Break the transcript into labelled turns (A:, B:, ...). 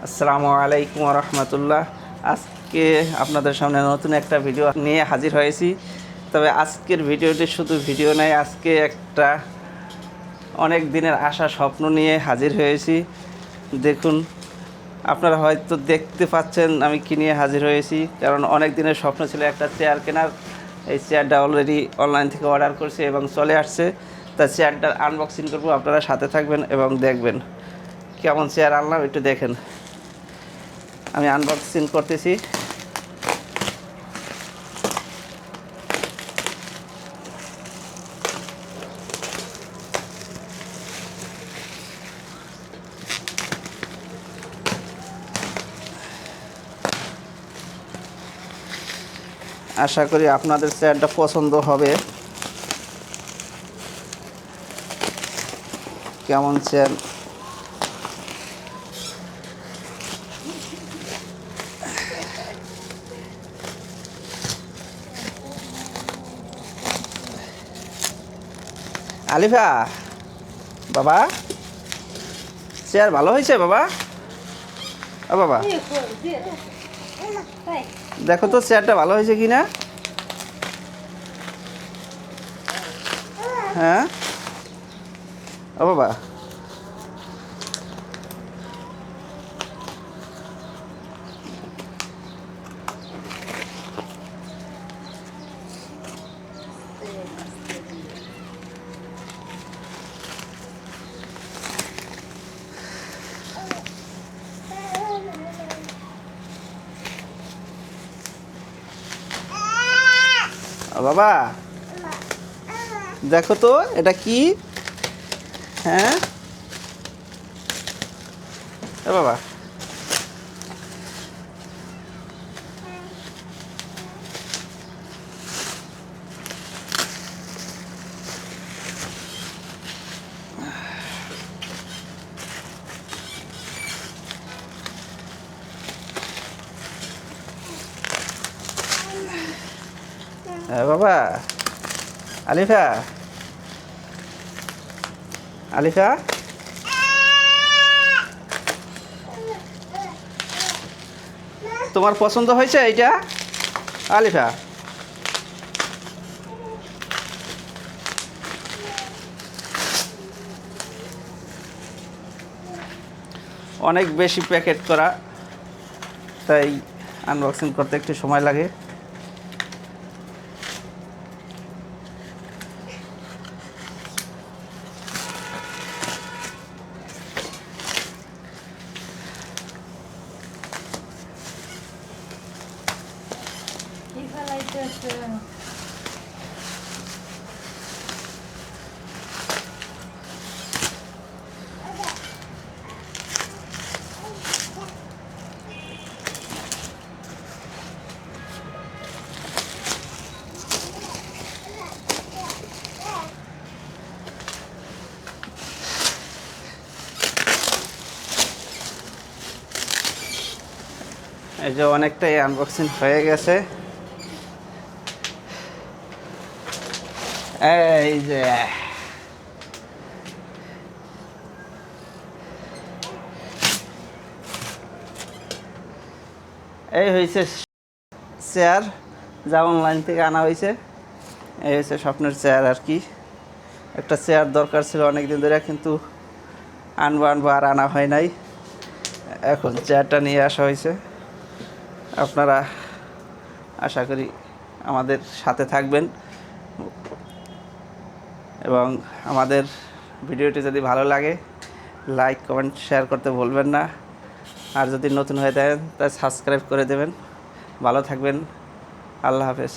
A: আসসালামু আলাইকুম রহমতুল্লাহ। আজকে আপনাদের সামনে নতুন একটা ভিডিও নিয়ে হাজির হয়েছি। তবে আজকের ভিডিওটি শুধু ভিডিও নয়, আজকে একটা অনেক দিনের আশা স্বপ্ন নিয়ে হাজির হয়েছি। দেখুন, আপনারা হয়তো দেখতে পাচ্ছেন আমি কী নিয়ে হাজির হয়েছি, কারণ অনেক দিনের স্বপ্ন ছিল একটা চেয়ার কেনার। এই চেয়ারটা অলরেডি অনলাইন থেকে অর্ডার করছি এবং চলে আসছে। তা চেয়ারটার আনবক্সিং করবো, আপনারা সাথে থাকবেন এবং দেখবেন কেমন চেয়ার আনলাম, একটু দেখেন। আমি আনবক্সিং করতেছি। আশা করি আপনাদের চেয়ারটা পছন্দ হবে। কেমন চেয়ার, আলিফা বাবা চেয়ার ভালো হয়েছে বাবা? ও বাবা দেখো তো চেয়ারটা ভালো হয়েছে কি না। হ্যাঁ ও বাবা, ও বাবা দেখো তো এটা কি। হ্যাঁ ও বাবা, হ্যাঁ বাবা। আলিফা আলিফা তোমার পছন্দ হয়েছে এইটা আলিফা? অনেক বেশি প্যাকেট করা, তাই আনবক্সিং করতে একটু সময় লাগে। এই যে অনেকটাই আনবক্সিং হয়ে গেছে। এই যে এই হয়েছে চেয়ার, যা অনলাইন থেকে আনা হয়েছে। এই হচ্ছে স্বপ্নের চেয়ার আর কি। একটা চেয়ার দরকার ছিল অনেক দিন ধরে, কিন্তু আনবো আর আনা হয় নাই। এখন চেয়ারটা নিয়ে আসা হয়েছে। আপনারা আশা করি আমাদের সাথে থাকবেন এবং আমাদের ভিডিওটি যদি ভালো লাগে লাইক কমেন্ট শেয়ার করতে ভুলবেন না। আর যদি নতুন হয়ে থাকেন তাহলে সাবস্ক্রাইব করে দেবেন। ভালো থাকবেন, আল্লাহ হাফেজ।